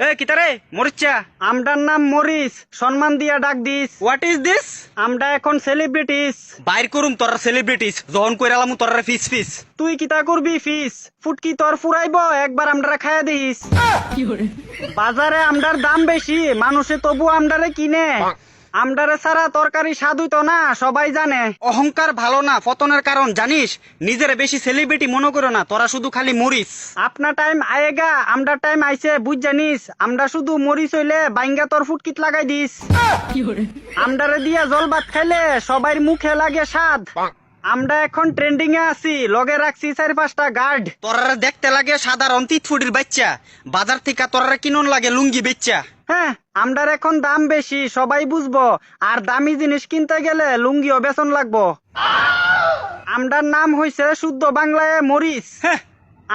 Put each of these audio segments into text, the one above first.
এ কিতারে মরিচা আমটার নাম মরিস, সম্মান দিয়া ডাক দিস। What is this? আমরা এখন সেলিব্রিটিস। বাইর করুম তোর সেলিব্রিটিস যখন কইরালামু তোর ফিস ফিস। তুই কিতা করবি ফিস? ফুটকি তোর ফুরাইব, একবার আমডারে খাইয়া দিস। বাজারে আমডার দাম বেশি, মানুষে তবু আমডারে কিনে। আমডারে ছাড়া তরকারি স্বাদ হইতো না, সবাই জানে। অহংকার ভালো না, পতনের কারণ জানিস। নিজের বেশি সেলিব্রিটি মনে করো না, তোরা শুধু খালি মরিস। আপনার টাইম আয়েগা, আমডার টাইম আইছে, বুঝ জানিস। আমরা শুধু মরিস হইলে বাইঙ্গা তোর ফুটকিত লাগাই দিস। আমডারে দিয়া জল ভাত খাইলে সবাই মুখে লাগে স্বাদ। আমরা এখন ট্রেন্ডিং এ আছি, লগে রাখছি 4-5টা গার্ড। তোরা দেখতে লাগে সাধারণ 3 ফুটের বাচ্চা, বাজার থেকে তোরা কিনন লাগে লুঙ্গি বেচ্চা। হ্যাঁ, আমডার এখন দাম বেশি, সবাই বুঝবো। আর দামি জিনিস কিনতে গেলে লুঙ্গিও বেতন লাগবো। আমডার নাম হইছে শুদ্ধ বাংলায় মরিস। হ্যাঁ,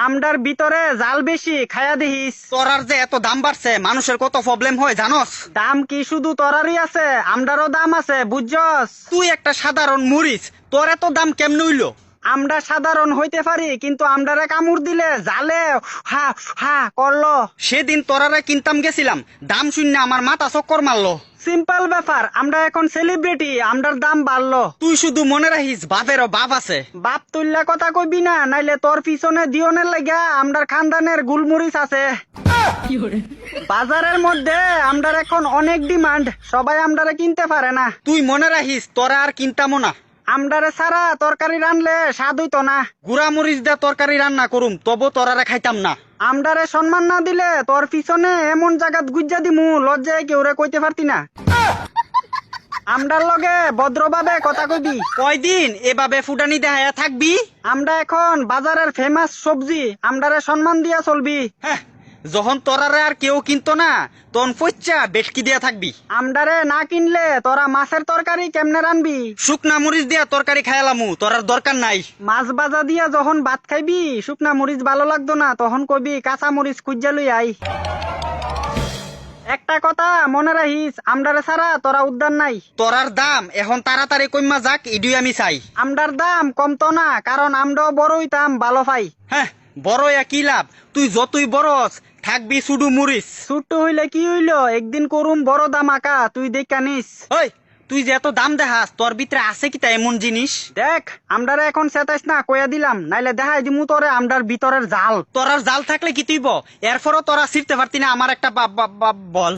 আমডার ভিতরে জাল বেশি, খায়া দেখিস। তোরার যে এত দাম বাড়ছে, মানুষের কত প্রবলেম হয় জানোস? দাম কি শুধু তরারই আছে? আমডারও দাম আছে, বুঝছস? তুই একটা সাধারণ মরিস, তোর এত দাম কেমন হইলো? আমরা সাধারণ হইতে পারি, কিন্তু আমডারে কামড় দিলে জালে হা হা করলো। সেদিন তোরারে কিনতাম গেছিলাম, দাম শূন্য আমার মাথা চক্কর মারলো। সিম্পল ব্যাপার, আমরা এখন সেলিব্রিটি, আমডার দাম বাড়লো। তুই শুধু মনে রাখিস বাপেরও বাপ আছে। বাপ তুল্লা কথা কইবি না, নাইলে তোর পিছনে দিওনের লাগা আমডার খানদানের গুলমরিচ আছে। বাজারের মধ্যে আমডার এখন অনেক ডিমান্ড, সবাই আমডারে কিনতে পারে না। তুই মনে রাখিস তোরা আর কিনতামও না। আমডারে ছাড়া তরকারি রানলে স্বাদ হইতো না। গুড়া মরিচ দিয়ে তরকারি রান্না করুম, তবু তোরারে খাইতাম না। আমডারে সম্মান না দিলে তোর পিছনে এমন জায়গাত গুজ্জা দিমু, লজ্জায় কেউরে কইতে পারতি না। আমডার লগে ভদ্রভাবে কথা কইবি। কয়দিন এভাবে ফুটানি দেখায়া থাকবি? আমরা এখন বাজারের ফেমাস সবজি, আমডারে সম্মান দিয়া চলবি। হ্যাঁ, যখন তোরারে আর কেউ কিনতো না, তখন পচ্চা বেটকি দিয়া থাকবি। আমডারে না কিনলে তোরা মাছের তরকারি কেমনে রানবি? শুকনা মরিচ দিয়া তরকারি খাইলামু, তোরার দরকার নাই। মাছ ভাজা দিয়া যখন ভাত খাইবি, শুকনা মরিচ ভালো লাগতো না, তখন কইবি কাঁচা মরিচ খুঁজা লই আই। একটা কথা মনে রাখিস, আমডারে ছাড়া তোরা উদ্যান নাই। তোরার দাম এখন তাড়াতাড়ি কইমা যাক, ইডুই আমি চাই। আমডার দাম কমতো না, কারণ আমরাও বড় হইতাম, ভালো পাই। হ্যাঁ, বড় কি লাভ? তুই যতই বড়স থাকবি শুধু মরিচ। ছোট্ট হইলে কি হইলো, একদিন করুম বড় দাম আঁকা, তুই দেখা নিস। ওই, তুই যে এত দাম দেখাস, তোর ভিতরে আছে কিতা এমন জিনিস? দেখ, আমডারে এখন চেতাইস না, কইয়া দিলাম, নাইলে দেখাই দিমু তোরে আমডার ভিতরের জাল। তোরার জাল থাকলে কি তুইব? এরপরও তোরা ছিড়তে পারতি না আমার একটা বল।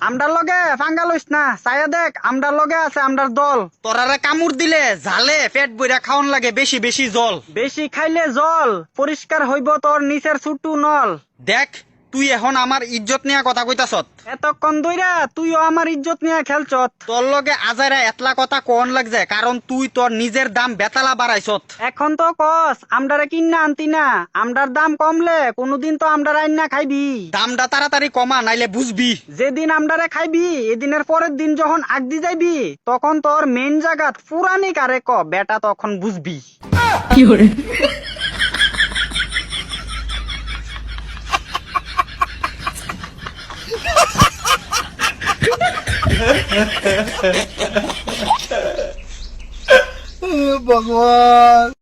আমডার লগে ফাঙ্গা লইস না, চাইয়া দেখ, আমডার লগে আছে আমডার দল। তোরারে কামড় দিলে জালে পেট বইরা খাওয়ান লাগে বেশি বেশি জল। বেশি খাইলে জল পরিষ্কার হইব তোর নিচের ছুটু নল। দেখ, তুই এখন আমার ইজ্জত নিয়ে কথা কইতাছত। এতক্ষণ ধইরা তুইও আমার ইজ্জত নিয়ে খেলছত। তোর লগে আজারা এতলা কথা কোন লাগছে, কারণ তুই তোর নিজের দাম বেতালা বাড়াইছত। এখন তো কস আমডারে কিন্না আনতি না, আমডার দাম কমলে কোনদিন তো আমডার আইন খাইবি। দামটা তাড়াতাড়ি কমা, নাইলে বুঝবি। যেদিন আমডারে খাইবি, এদিনের পরের দিন যখন আগদি যাইবি, তখন তোর মেন জায়গাত পুরানি কারে ক বেটা, তখন বুঝবি। भगवान।